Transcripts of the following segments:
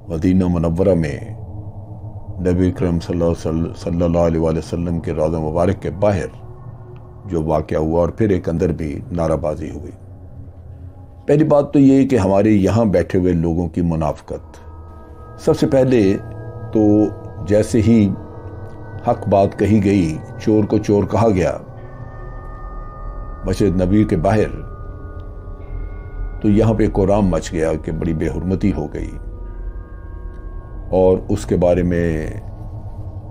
Medina Munawwara में नबी अकरम सल्लल्लाहु अलैहि वसल्लम के रौज़ा मुबारक के बाहर जो वाक़या हुआ और फिर एक अंदर भी नाराबाजी हुई। पहली बात तो ये कि हमारे यहाँ बैठे हुए लोगों की मुनाफ़क़त। सबसे पहले तो जैसे ही हक बात कही गई, चोर को चोर कहा गया मस्जिद नबी के बाहर, तो यहाँ पे कोराम मच गया कि बड़ी बेहुरमती हो गई और उसके बारे में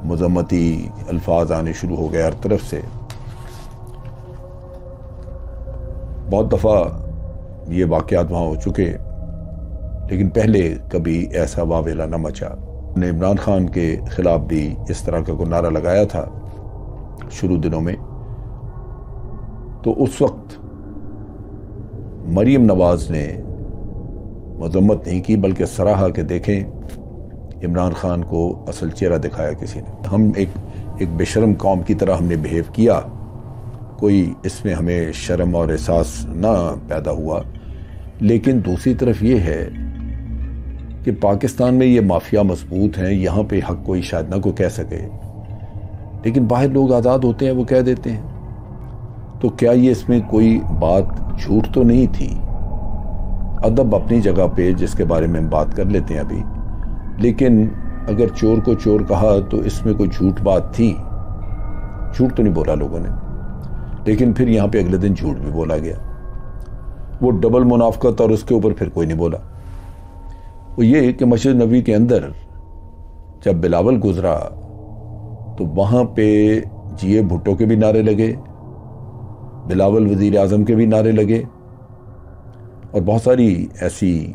मज़म्मती अल्फाज आने शुरू हो गए हर तरफ से। बहुत दफ़ा ये वाक़यात वहाँ हो चुके, लेकिन पहले कभी ऐसा वावेला न मचा। ने इमरान खान के ख़िलाफ़ भी इस तरह का कोई नारा लगाया था शुरू दिनों में, तो उस वक्त मरीम नवाज़ ने मज़म्मत नहीं की बल्कि सराहा के देखें इमरान खान को असल चेहरा दिखाया किसी ने। हम एक बेशरम कौम की तरह हमने बिहेव किया, कोई इसमें हमें शर्म और एहसास ना पैदा हुआ। लेकिन दूसरी तरफ ये है कि पाकिस्तान में ये माफिया मजबूत हैं, यहाँ पे हक कोई शायद ना कोई कह सके, लेकिन बाहर लोग आज़ाद होते हैं, वो कह देते हैं। तो क्या ये इसमें कोई बात झूठ तो नहीं थी? अदब अपनी जगह पे, जिसके बारे में हम बात कर लेते हैं अभी, लेकिन अगर चोर को चोर कहा तो इसमें कोई झूठ बात थी? झूठ तो नहीं बोला लोगों ने, लेकिन फिर यहाँ पे अगले दिन झूठ भी बोला गया। वो डबल मुनाफकत, और उसके ऊपर फिर कोई नहीं बोला। वो ये कि मस्जिद नबी के अंदर जब बिलावल गुजरा तो वहाँ पे जिए भुट्टो के भी नारे लगे, बिलावल वज़ीर आज़म के भी नारे लगे, और बहुत सारी ऐसी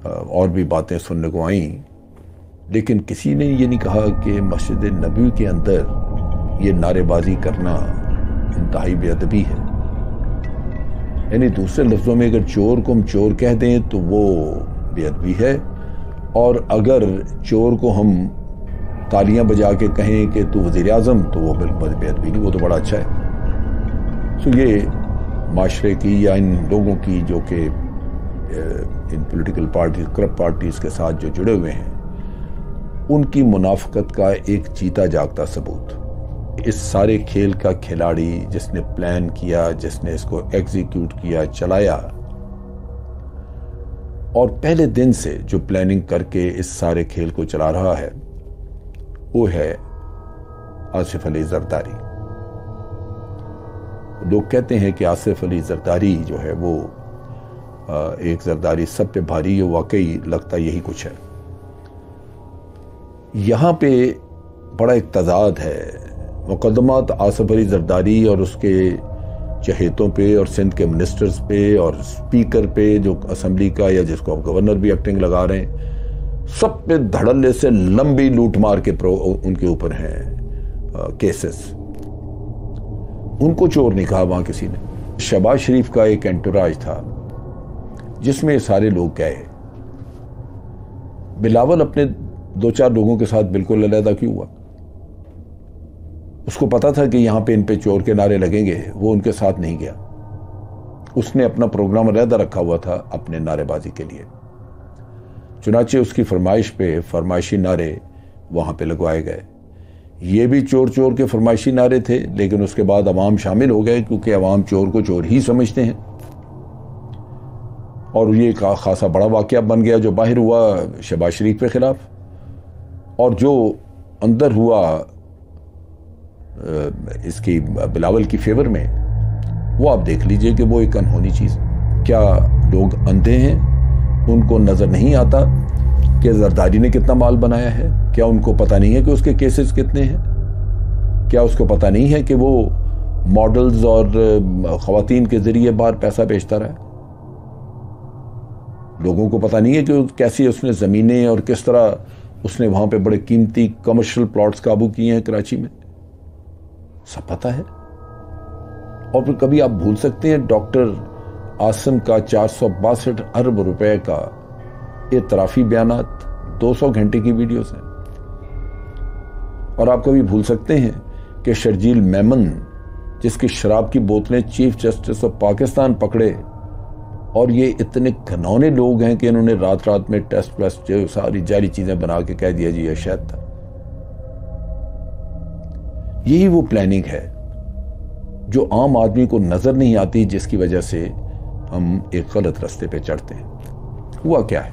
और भी बातें सुनने को आईं। लेकिन किसी ने ये नहीं कहा कि मस्जिद नबी के अंदर ये नारेबाजी करना इंतहाई बेअदबी है। यानी दूसरे लफ्ज़ों में, अगर चोर को हम चोर कह दें तो वो बेअदबी है, और अगर चोर को हम तालियां बजा के कहें कि तू वज़ीर आज़म, तो वो बिल्कुल बेअदबी नहीं, वो तो बड़ा अच्छा है। तो ये माशरे की या इन लोगों की जो कि इन पॉलिटिकल पार्टी, करप्ट पार्टीज़ के साथ जो जुड़े हुए हैं, उनकी मुनाफकत का एक जीता जागता सबूत। इस सारे खेल का खिलाड़ी, जिसने प्लान किया, जिसने इसको एग्जीक्यूट किया, चलाया, और पहले दिन से जो प्लानिंग करके इस सारे खेल को चला रहा है, वो है आसिफ अली जरदारी। लोग कहते हैं कि आसिफ अली जरदारी जो है वो एक जरदारी सब पे भारी, वाकई लगता यही कुछ है। यहाँ पे बड़ा एक तजाद है। मुकदमात आसिफ अली जरदारी और उसके चहेतों पे और सिंध के मिनिस्टर्स पे और स्पीकर पे, जो असम्बली का या जिसको अब गवर्नर भी एक्टिंग लगा रहे हैं, सब पे धड़ल्ले से लंबी लूट मार के उनके ऊपर हैं केसेस। उनको चोर नहीं कहा वहां किसी ने। शहबाज शरीफ का एक एंटोराज था जिसमें सारे लोग गए। बिलावल अपने 2-4 लोगों के साथ बिल्कुल अलहदा क्यों हुआ? उसको पता था कि यहां पे इन पे चोर के नारे लगेंगे, वो उनके साथ नहीं गया। उसने अपना प्रोग्राम अलहदा रखा हुआ था अपने नारेबाजी के लिए। चुनाचे उसकी फरमाइश पे फरमाइशी नारे वहां पे लगवाए गए। ये भी चोर चोर के फरमाइशी नारे थे, लेकिन उसके बाद अवाम शामिल हो गए, क्योंकि अवाम चोर को चोर ही समझते हैं। और ये खासा बड़ा वाकया बन गया जो बाहर हुआ शहबाज शरीफ के खिलाफ, और जो अंदर हुआ इसकी बिलावल की फेवर में, वो आप देख लीजिए कि वो एक अनहोनी चीज़। क्या लोग अंधे हैं? उनको नज़र नहीं आता कि जरदारी ने कितना माल बनाया है? क्या उनको पता नहीं है कि उसके केसेस कितने हैं? क्या उसको पता नहीं है कि वो मॉडल्स और ख़वातीन के ज़रिए बाहर पैसा बेचता रहा है? लोगों को पता नहीं है कि कैसी उसने ज़मीनें और किस तरह उसने वहाँ पे बड़े कीमती कमर्शियल प्लॉट्स काबू किए हैं कराची में? सब पता है। और फिर कभी आप भूल सकते हैं डॉक्टर आसिम का 462 अरब रुपए का एतराफ़ी बयानात, 200 घंटे की वीडियोस हैं। और आप कभी भूल सकते हैं कि शर्जील मेमन, जिसकी शराब की बोतलें चीफ जस्टिस ऑफ पाकिस्तान पकड़े और ये इतने घनौने लोग हैं कि इन्होंने रात रात में टेस्ट प्लस जो सारी जाली चीजें बना के कह दिया जी ये शहद था। यही वो प्लानिंग है जो आम आदमी को नजर नहीं आती, जिसकी वजह से हम एक गलत रास्ते पे चढ़ते हैं। हुआ क्या है,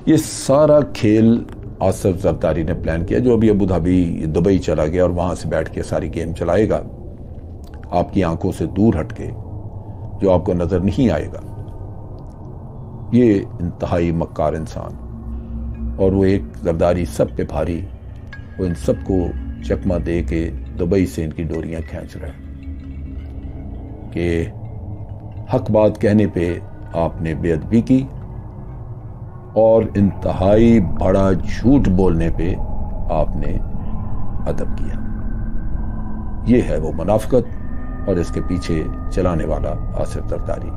ये सारा खेल आसिफ जरदारी ने प्लान किया, जो अभी अबू धाबी दुबई चला गया और वहां से बैठ के सारी गेम चलाएगा, आपकी आंखों से दूर हटके, जो आपको नजर नहीं आएगा। ये इंतहाई मक्कार इंसान, और वो एक जरदारी सब पे भारी, वो इन सबको चकमा दे के दुबई से इनकी डोरियां खींच रहा है कि हक बात कहने पे आपने बेअदबी की और इंतहाई बड़ा झूठ बोलने पे आपने अदब किया। ये है वो मुनाफिकत और इसके पीछे चलाने वाला आसिफ जरदारी।